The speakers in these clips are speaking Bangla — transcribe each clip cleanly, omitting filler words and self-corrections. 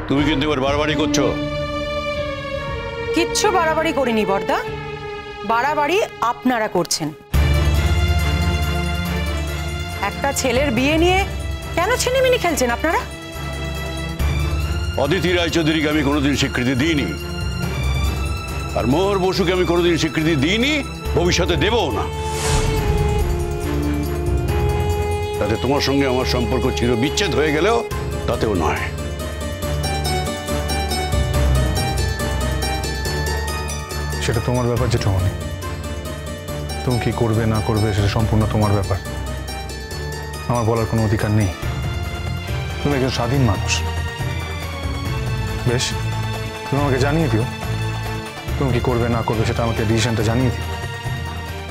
তুমি কিন্তু এবার বাড়াবাড়ি করছো। কিচ্ছু বাড়াবাড়ি করিনি বর্দা, বাড়াবাড়ি আপনারা করছেন। একটা ছেলের বিয়ে নিয়ে কেন ছিনিমিনি খেলছেন আপনারা? অদিতি রায়চৌধুরীকে আমি কোনোদিন স্বীকৃতি দিইনি, আর মোহর বসুকে আমি কোনোদিন স্বীকৃতি দিইনি, ভবিষ্যতে দেবও না। তাতে তোমার সঙ্গে আমার সম্পর্ক চির বিচ্ছেদ হয়ে গেলেও তাতেও নয়। সেটা তোমার ব্যাপার জেঠুমনি, তুমি কি করবে না করবে সেটা সম্পূর্ণ তোমার ব্যাপার, আমার বলার কোনো অধিকার নেই। তুমি একজন স্বাধীন মানুষ। বেশ, তুমি আমাকে জানিয়ে দিও তুমি কি করবে না করবে, সেটা আমাকে ডিসিশনটা জানিয়ে দিও।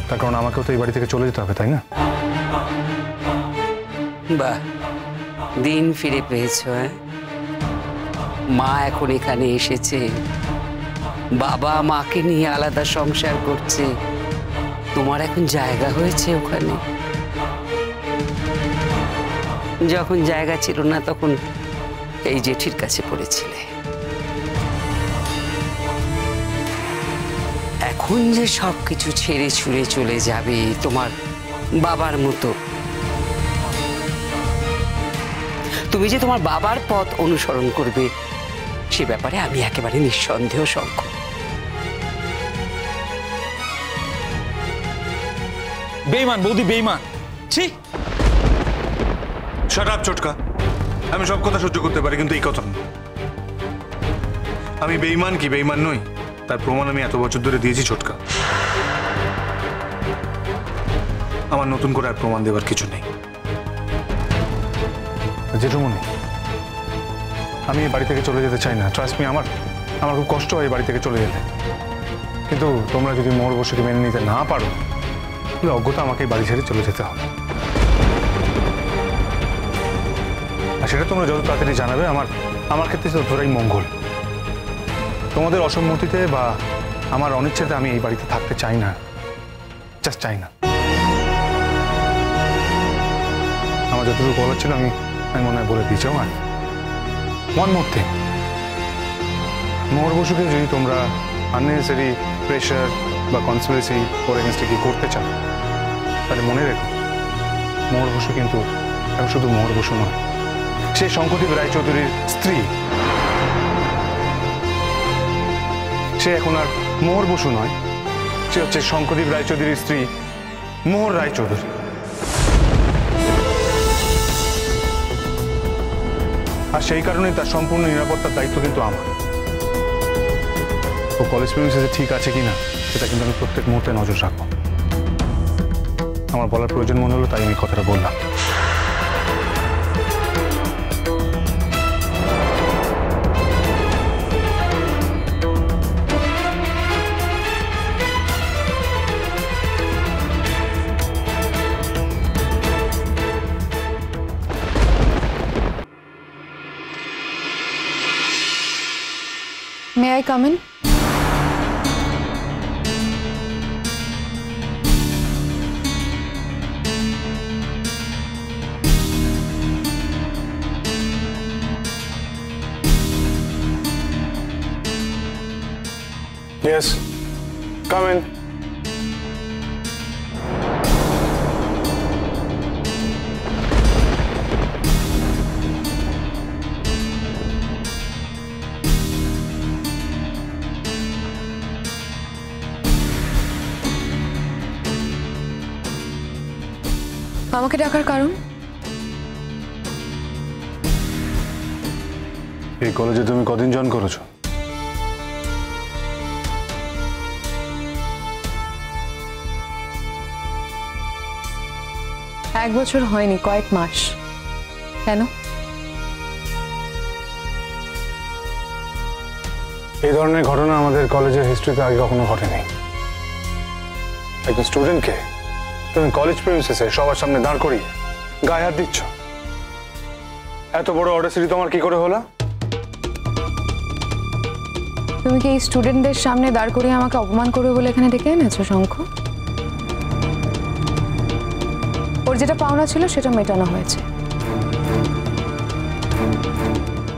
তার কারণ আমাকেও তো এই বাড়ি থেকে চলে যেতে হবে, তাই না? বাহ, দিন ফিরে পেয়েছো। মা এখন এখানে এসেছে, বাবা মাকে নিয়ে আলাদা সংসার করছে, তোমার এখন জায়গা হয়েছে ওখানে। যখন জায়গা ছিল না তখন এই জেঠির কাছে পড়েছিলে। এখন যে সবকিছু ছেড়ে ছুড়ে চলে যাবে তোমার বাবার মতো, তুমি যে তোমার বাবার পথ অনুসরণ করবে সে ব্যাপারে আমি একেবারে নিঃসন্দেহ শঙ্খ। বেঈমান বৌদি, বেঈমান। ছি, শাট আপ চটকা। আমি সব কথা সহ্য করতে পারি, কিন্তু এই কথা না। আমি বেঈমান কি বেঈমান নই তার প্রমাণ আমি এত বছর ধরে দিয়েছি ছোটকা। আমার নতুন করে আর প্রমাণ দেওয়ার কিছু নেই। জেঠুমনি, আমি এই বাড়ি থেকে চলে যেতে চাই না, ট্রাস্ট মি। আমার খুব কষ্ট হয় এই বাড়ি থেকে চলে যেতে, কিন্তু তোমরা যদি মোর বসুকে মেনে নিতে না পারো তাহলে অজ্ঞতা আমাকে এই বাড়ি ছেড়ে চলে যেতে হবে। আর সেটা তোমরা যত তাড়াতাড়ি জানাবে আমার ক্ষেত্রে ততটাই মঙ্গল। তোমাদের অসম্মতিতে বা আমার অনিচ্ছেতে আমি এই বাড়িতে থাকতে চাই না, জাস্ট চাই না। আমার যতটুকু বলার ছিল আমি মনে হয় বলে দিয়েছি। আর ওয়ান মোর থিং, মোহর বসুকে যদি তোমরা আননেসেসারি প্রেশার বা কনস্পিরেসি ওর এগেনস্টে কি করতে চাও তাহলে মনে রেখো, মোহর বসু কিন্তু এখন শুধু মোহর বসু নয়, সে শঙ্করদেব রায়চৌধুরীর স্ত্রী। সে এখন আর মোহর বসু নয়, সে হচ্ছে শঙ্করদেব রায়চৌধুরীর স্ত্রী মোহর রায়চৌধুরী। আর সেই কারণে তার সম্পূর্ণ নিরাপত্তার দায়িত্ব কিন্তু আমার। ও কলেজ প্রেমিসে ঠিক আছে কিনা সেটা কিন্তু আমি প্রত্যেক মুহূর্তে নজর রাখবো। আমার বলার প্রয়োজন মনে হলো তাই আমি কথাটা বললাম। May I come in? Yes, come in. আমাকে ডাকার কারণ? এই কলেজে তুমি কদিন জয়েন করেছো? এক বছর হয়নি, কয়েক মাস। কেন? এই ধরনের ঘটনা আমাদের কলেজের হিস্ট্রিতে আগে কখনো ঘটেনি। একজন স্টুডেন্টকে তুমি কলেজ প্রেমিসেসে সবার সামনে দাঁড় করিয়ে গায়ে হাত দিচ্ছ, এত বড় অডাসিটি তোমার কি করে হলো? তুমি কি এই স্টুডেন্টদের সামনে দাঁড় করিয়ে আমাকে অপমান করবে বলে এখানে ডেকে এনেছো শঙ্খ? ওর যেটা পাওনা ছিল সেটা মেটানো হয়েছে।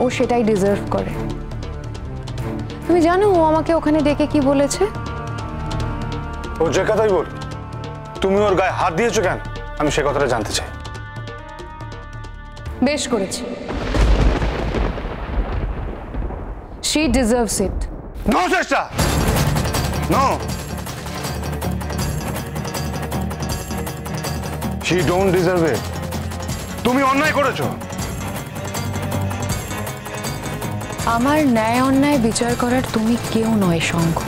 ও সেটাই ডিজার্ভ করে। তুমি জানো ও আমাকে ওখানে ডেকে কি বলেছে? ও যে কথাই বল, তুমি ওর গায়ে হাত দিয়েছো কেন আমি সে কথাটা জানতে চাই। বেশ করেছি, she deserves it. নো চেষ্টা, no, she don't deserve it. তুমি অন্যায় করেছো। আমার ন্যায় অন্যায় বিচার করার তুমি কেউ নয় শঙ্খ।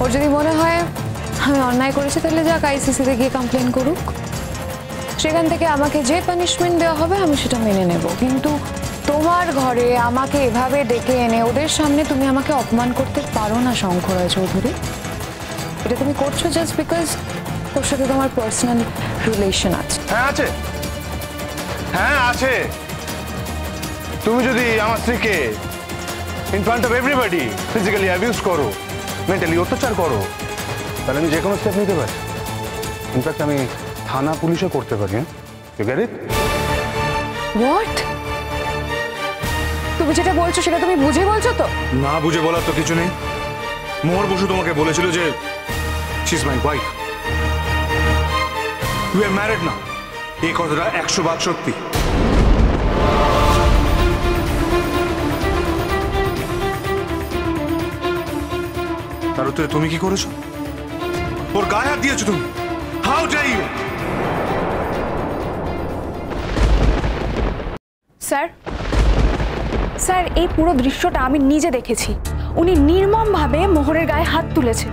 ওর যদি মনে হয় আমি অন্যায় করেছি তাহলে যাক আইসিসিতে গিয়ে কমপ্লেন করুক, সেখান থেকে আমাকে যে পানিশমেন্ট দেওয়া হবে আমি সেটা মেনে নেব। কিন্তু তোমার ঘরে আমাকে এভাবে ডেকে এনে ওদের সামনে তুমি আমাকে অপমান করতে পারো না শঙ্খ রায় চৌধুরী। এটা তুমি করছো জাস্ট বিকজ ওর সাথে তোমার পার্সোনাল রিলেশন আছে। হ্যাঁ আছে, হ্যাঁ আছে। তুমি যদি আমার স্ত্রীকে in front of everybody physically abuse করো, মেন্টালি অত্যাচার করো, তাহলে আমি যে কোনো স্টেপ নিতে পারি। ইনফ্যাক্ট আমি থানা পুলিশও করতে পারি। You get it? হোয়াট? তুমি যেটা বলছো সেটা তুমি বুঝে বলছো তো? না বুঝে বলার তো কিছু নেই। মোহর বসু তোমাকে বলেছিল যে she is my wife, we are married না। এই কথাটা 100 ভাগ সত্যি। তার উত্তরে তুমি কি করেছো? ওর গায়ে হাত দিয়েছো তুমি। How dare you! Sir, sir এই পুরো দৃশ্যটা আমি নিজে দেখেছি। উনি নির্মমভাবে মোহরের গায়ে হাত তুলেছে।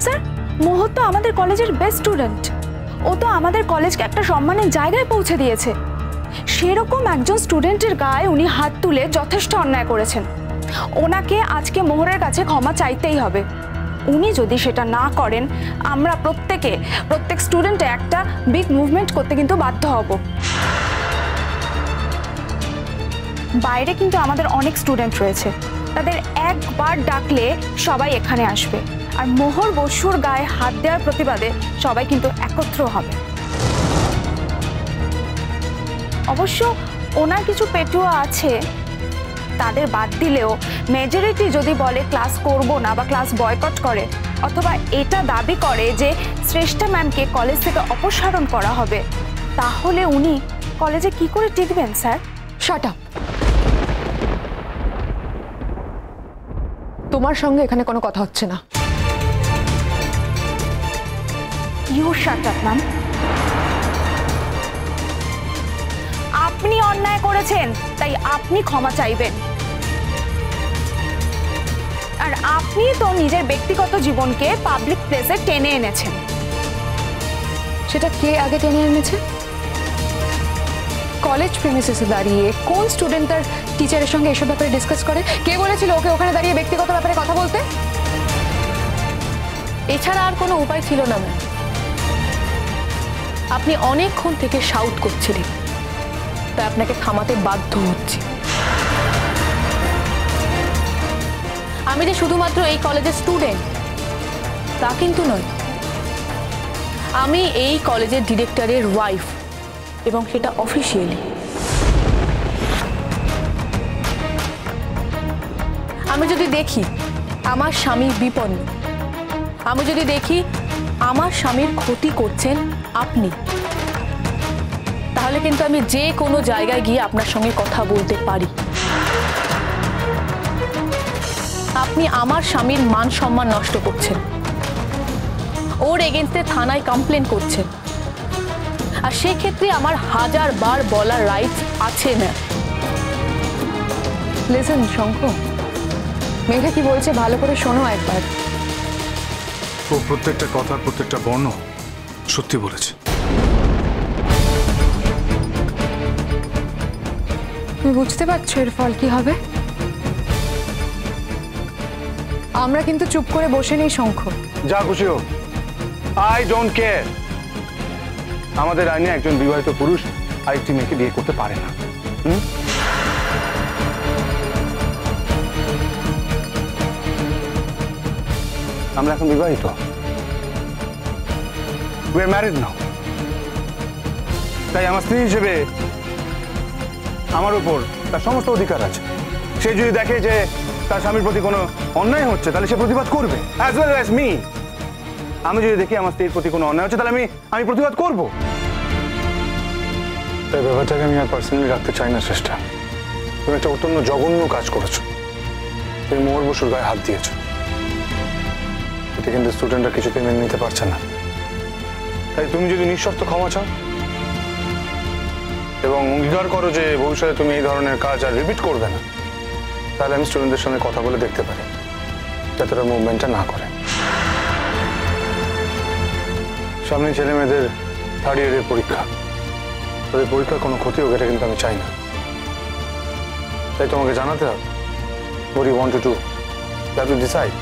স্যার, মোহর তো আমাদের কলেজের বেস্ট স্টুডেন্ট, ও তো আমাদের কলেজকে একটা সম্মানের জায়গায় পৌঁছে দিয়েছে। সেরকম একজন স্টুডেন্টের গায়ে উনি হাত তুলে যথেষ্ট অন্যায় করেছেন। ওনাকে আজকে মোহরের কাছে ক্ষমা চাইতেই হবে। উনি যদি সেটা না করেন আমরা প্রত্যেক স্টুডেন্টে একটা বিগ মুভমেন্ট করতে কিন্তু বাধ্য হব। বাইরে কিন্তু আমাদের অনেক স্টুডেন্ট রয়েছে, তাদের একবার ডাকলে সবাই এখানে আসবে, আর মোহর বসুর গায়ে হাত দেওয়ার প্রতিবাদে সবাই কিন্তু একত্র হবে। অবশ্য ওনার কিছু পেটুয়া আছে, তাদের বাদ দিলেও মেজরিটি যদি বলে ক্লাস করব না বা ক্লাস বয়কট করে, অথবা এটা দাবি করে যে শ্রেষ্ঠা ম্যামকে কলেজ থেকে অপসারণ করা হবে, তাহলে উনি কলেজে কি করে টিকবেন স্যার? Shut up. তোমার সঙ্গে এখানে কোনো কথা হচ্ছে না। You shut up ma'am. আপনি অন্যায় করেছেন তাই আপনি ক্ষমা চাইবেন, আর আপনি তো নিজের ব্যক্তিগত জীবনকে পাবলিক প্লেসে টেনে এনেছেন। সেটা কে আগে টেনে এনেছে? কলেজ প্রেমিসেসে দাঁড়িয়ে কোন স্টুডেন্ট তার টিচারের সঙ্গে এসব ব্যাপারে ডিসকাস করে? কে বলেছিল ওকে ওখানে দাঁড়িয়ে ব্যক্তিগত ব্যাপারে কথা বলতে? এছাড়া আর কোনো উপায় ছিল না ম্যাম। আপনি অনেকক্ষণ থেকে শাউট করছিলেন, তাই আপনাকে থামাতে বাধ্য হচ্ছি। আমি যে শুধুমাত্র এই কলেজের স্টুডেন্ট তা কিন্তু নয়, আমি এই কলেজের ডিরেক্টরের ওয়াইফ, এবং সেটা অফিসিয়ালি। আমি যদি দেখি আমার স্বামী বিপন্ন, আমি যদি দেখি আমার স্বামীর ক্ষতি করছেন আপনি, তাহলে কিন্তু আমি যে কোনো জায়গায় গিয়ে আপনার সঙ্গে কথা বলতে পারি। আপনি আমার স্বামীর মান সম্মান নষ্ট করছেন, ওর এগেইনস্টে থানায় কমপ্লেন করছেন, আর সেক্ষেত্রে আমার 1000 বার বলার রাইট আছে না। লিসেন শঙ্খ, মেয়েটা কি বলছে ভালো করে শোনো একবার। ও প্রত্যেকটা কথা, প্রত্যেকটা বর্ণ সত্যি বলেছে। তুমি বুঝতে পারছো এর ফল কি হবে? আমরা কিন্তু চুপ করে বসে নেই শঙ্খ। যা খুশি হোক, আই ডোন্ট কেয়ার। আমাদের আইনে একজন বিবাহিত পুরুষ আরেকটি মেয়েকে বিয়ে করতে পারে না। আমরা এখন বিবাহিত, উই আর ম্যারিড নাও। তাই আমার স্ত্রী হিসেবে আমার উপর তার সমস্ত অধিকার আছে। সে যদি দেখে যে তার স্বামীর প্রতি কোনো অন্যায় হচ্ছে তাহলে সে প্রতিবাদ করবে, অ্যাজ ওয়েল অ্যাজ মি। আমি যদি দেখি আমার স্ত্রীর প্রতি কোনো অন্যায় হচ্ছে তাহলে আমি প্রতিবাদ করব। তাই ব্যাপারটাকে আমি আর পার্সোনালি রাখতে চাই না। চেষ্টা, তুমি একটা অত্যন্ত জঘন্য কাজ করেছো। তুমি মোহর বসুর গায়ে হাত দিয়েছো। এটা কিন্তু স্টুডেন্টরা কিছুতেই মেনে নিতে পারছে না। তাই তুমি যদি নিঃশর্ত ক্ষমা চাও এবং অঙ্গীকার করো যে ভবিষ্যতে তুমি এই ধরনের কাজ আর রিপিট করবে না, তাহলে আমি স্টুডেন্টদের সঙ্গে কথা বলে দেখতে পারি যাতে ওরা মুভমেন্টটা না করে। সামনে ছেলে মেয়েদের 3rd ইয়ারের পরীক্ষা, তাদের পরীক্ষার কোনো ক্ষতি হোক এটা কিন্তু আমি চাই না। তাই তোমাকে জানাতে হবে what you want to do. You have to decide.